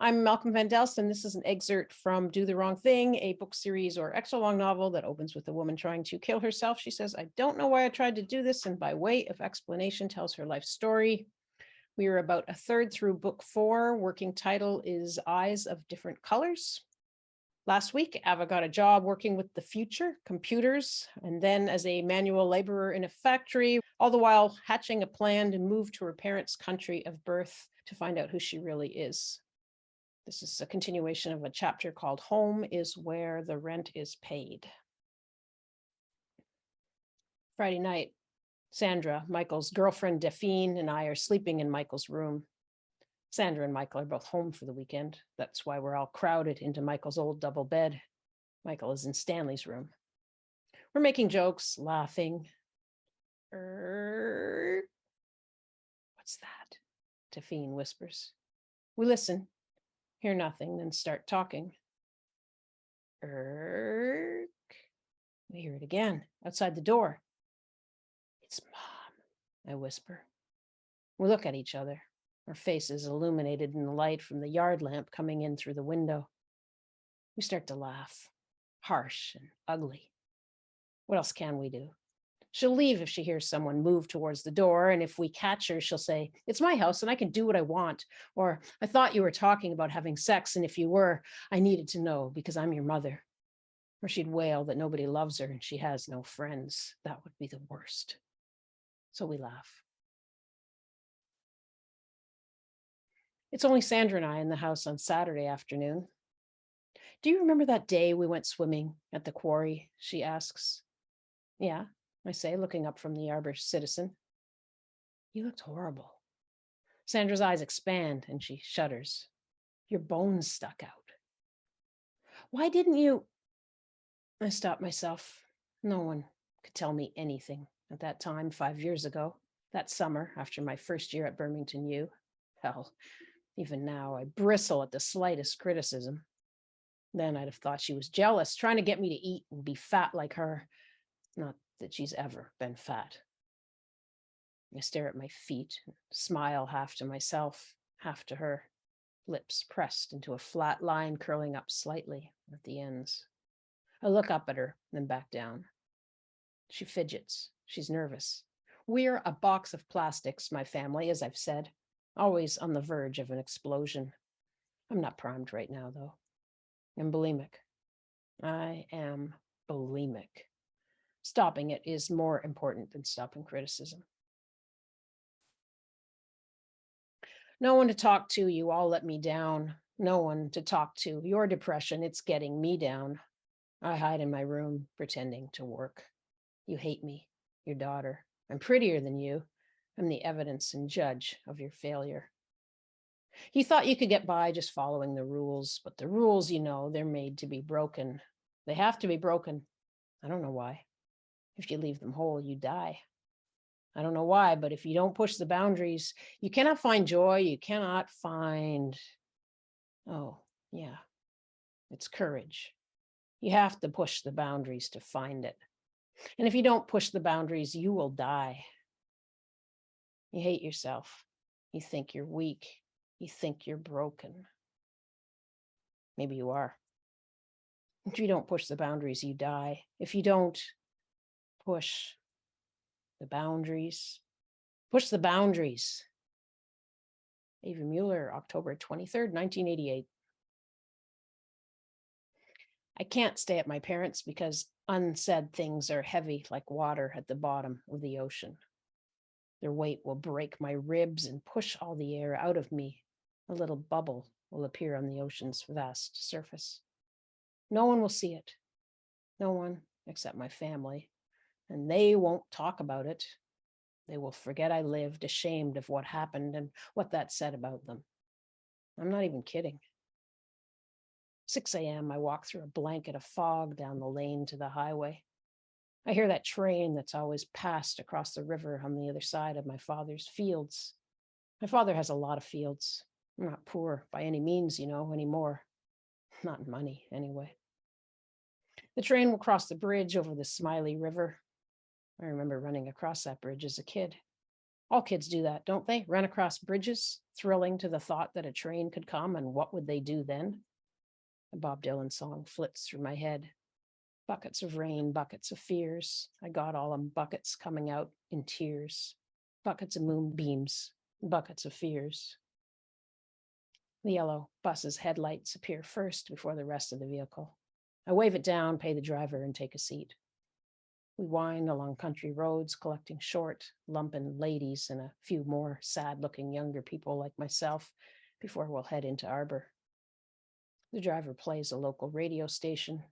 I'm Malcolm Van Delst, and this is an excerpt from Do the Wrong Thing, a book series or extra long novel that opens with a woman trying to kill herself. She says, I don't know why I tried to do this, and by way of explanation, tells her life story. We are about a third through book 4. Working title is Eyes of Different Colors. Last week, Ava got a job working with the future, computers, and then as a manual laborer in a factory, all the while hatching a plan to move to her parents' country of birth to find out who she really is. This is a continuation of a chapter called Home is Where the Rent is Paid. Friday night, Sandra, Michael's girlfriend Delphine, and I are sleeping in Michael's room. Sandra and Michael are both home for the weekend. That's why we're all crowded into Michael's old double bed. Michael is in Stanley's room. We're making jokes, laughing. What's that? Delphine whispers. We listen, hear nothing, then start talking. We hear it again, outside the door. It's Mom, I whisper. We look at each other, our faces illuminated in the light from the yard lamp coming in through the window. We start to laugh, harsh and ugly. What else can we do? She'll leave if she hears someone move towards the door, and if we catch her, she'll say, it's my house and I can do what I want. Or, I thought you were talking about having sex, and if you were, I needed to know because I'm your mother. Or she'd wail that nobody loves her and she has no friends. That would be the worst. So we laugh. It's only Sandra and I in the house on Saturday afternoon. Do you remember that day we went swimming at the quarry? She asks. Yeah, I say, looking up from the Arbor Citizen. You looked horrible. Sandra's eyes expand and she shudders. Your bones stuck out. Why didn't you? I stopped myself. No one could tell me anything at that time 5 years ago, that summer after my first year at Birmingham U. Hell, even now I bristle at the slightest criticism. Then I'd have thought she was jealous, trying to get me to eat and be fat like her. Not that she's ever been fat. I stare at my feet, smile half to myself, half to her, lips pressed into a flat line curling up slightly at the ends. I look up at her, then back down. She fidgets. She's nervous. We're a box of plastics, my family, as I've said, always on the verge of an explosion. I'm not primed right now, though. I'm bulimic. I am bulimic. Stopping it is more important than stopping criticism. No one to talk to, you all let me down. No one to talk to. Your depression, it's getting me down. I hide in my room, pretending to work. You hate me, your daughter. I'm prettier than you. I'm the evidence and judge of your failure. You thought you could get by just following the rules, but the rules, you know, they're made to be broken. They have to be broken. I don't know why. If you leave them whole, you die. I don't know why, but if you don't push the boundaries, you cannot find joy. You cannot find, oh, yeah, it's courage. You have to push the boundaries to find it. And if you don't push the boundaries, you will die. You hate yourself. You think you're weak. You think you're broken. Maybe you are. If you don't push the boundaries, you die. If you don't push the boundaries, push the boundaries. Ava Mueller, October 23rd, 1988. I can't stay at my parents' because unsaid things are heavy like water at the bottom of the ocean. Their weight will break my ribs and push all the air out of me. A little bubble will appear on the ocean's vast surface. No one will see it. No one except my family. And they won't talk about it. They will forget I lived, ashamed of what happened and what that said about them. I'm not even kidding. 6 a.m., I walk through a blanket of fog down the lane to the highway. I hear that train that's always passed across the river on the other side of my father's fields. My father has a lot of fields. I'm not poor by any means, you know, anymore. Not in money, anyway. The train will cross the bridge over the Smiley River. I remember running across that bridge as a kid. All kids do that, don't they? Run across bridges, thrilling to the thought that a train could come, and what would they do then? A Bob Dylan song flits through my head. Buckets of rain, buckets of fears. I got all them buckets coming out in tears. Buckets of moonbeams, buckets of fears. The yellow bus's headlights appear first before the rest of the vehicle. I wave it down, pay the driver, and take a seat. We wind along country roads, collecting short, lumpen ladies and a few more sad-looking younger people like myself before we'll head into Arbor. The driver plays a local radio station.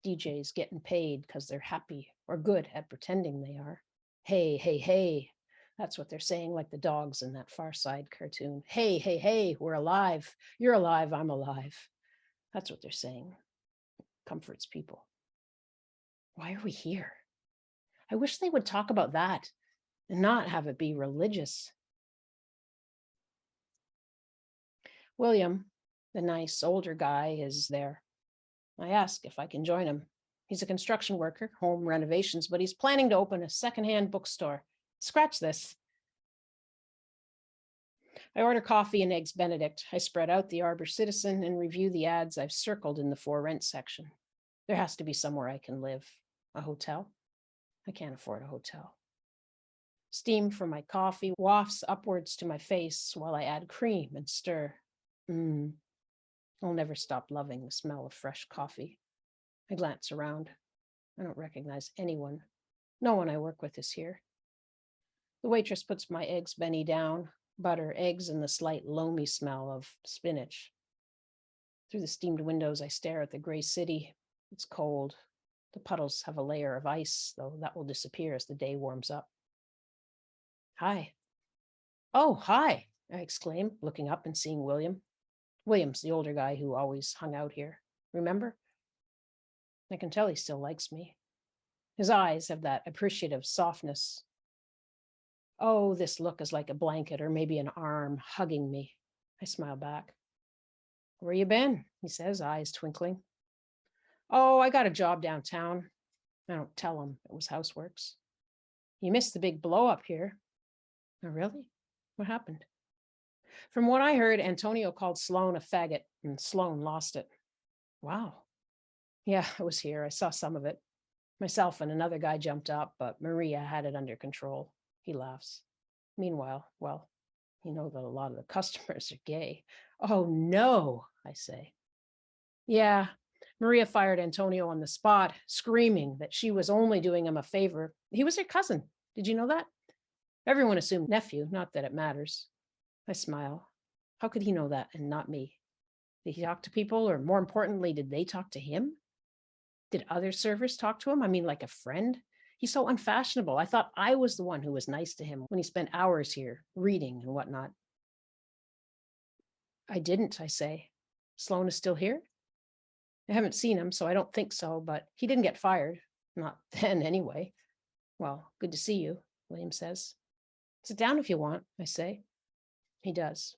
DJs getting paid because they're happy or good at pretending they are. Hey, hey, hey. That's what they're saying, like the dogs in that Far Side cartoon. Hey, hey, hey, we're alive. You're alive, I'm alive. That's what they're saying. Comforts people. Why are we here? I wish they would talk about that and not have it be religious. William, the nice older guy, is there. I ask if I can join him. He's a construction worker, home renovations, but he's planning to open a secondhand bookstore. Scratch this. I order coffee and eggs Benedict. I spread out the Arbor Citizen and review the ads I've circled in the for rent section. There has to be somewhere I can live. A hotel? I can't afford a hotel. Steam from my coffee wafts upwards to my face while I add cream and stir. I'll never stop loving the smell of fresh coffee. I glance around. I don't recognize anyone. No one I work with is here. The waitress puts my eggs Benny down, butter, eggs, and the slight loamy smell of spinach. Through the steamed windows, I stare at the gray city. It's cold. The puddles have a layer of ice, though that will disappear as the day warms up. Hi. Oh, hi, I exclaim, looking up and seeing William. William's the older guy who always hung out here. Remember? I can tell he still likes me. His eyes have that appreciative softness. Oh, this look is like a blanket or maybe an arm hugging me. I smile back. Where you been? He says, eyes twinkling. Oh, I got a job downtown. I don't tell him it was houseworks. You missed the big blow up here. Oh, really? What happened? From what I heard, Antonio called Sloan a faggot and Sloan lost it. Wow. Yeah, I was here. I saw some of it. Myself and another guy jumped up, but Maria had it under control. He laughs. Meanwhile, well, you know that a lot of the customers are gay. Oh, no, I say. Yeah, Maria fired Antonio on the spot, screaming that she was only doing him a favor. He was her cousin. Did you know that? Everyone assumed nephew, not that it matters. I smile. How could he know that and not me? Did he talk to people, or more importantly, did they talk to him? Did other servers talk to him? I mean, like a friend? He's so unfashionable. I thought I was the one who was nice to him when he spent hours here reading and whatnot. I didn't, I say. Sloan is still here? I haven't seen him, so I don't think so, but he didn't get fired. Not then, anyway. Well, good to see you, William says. Sit down if you want, I say. He does.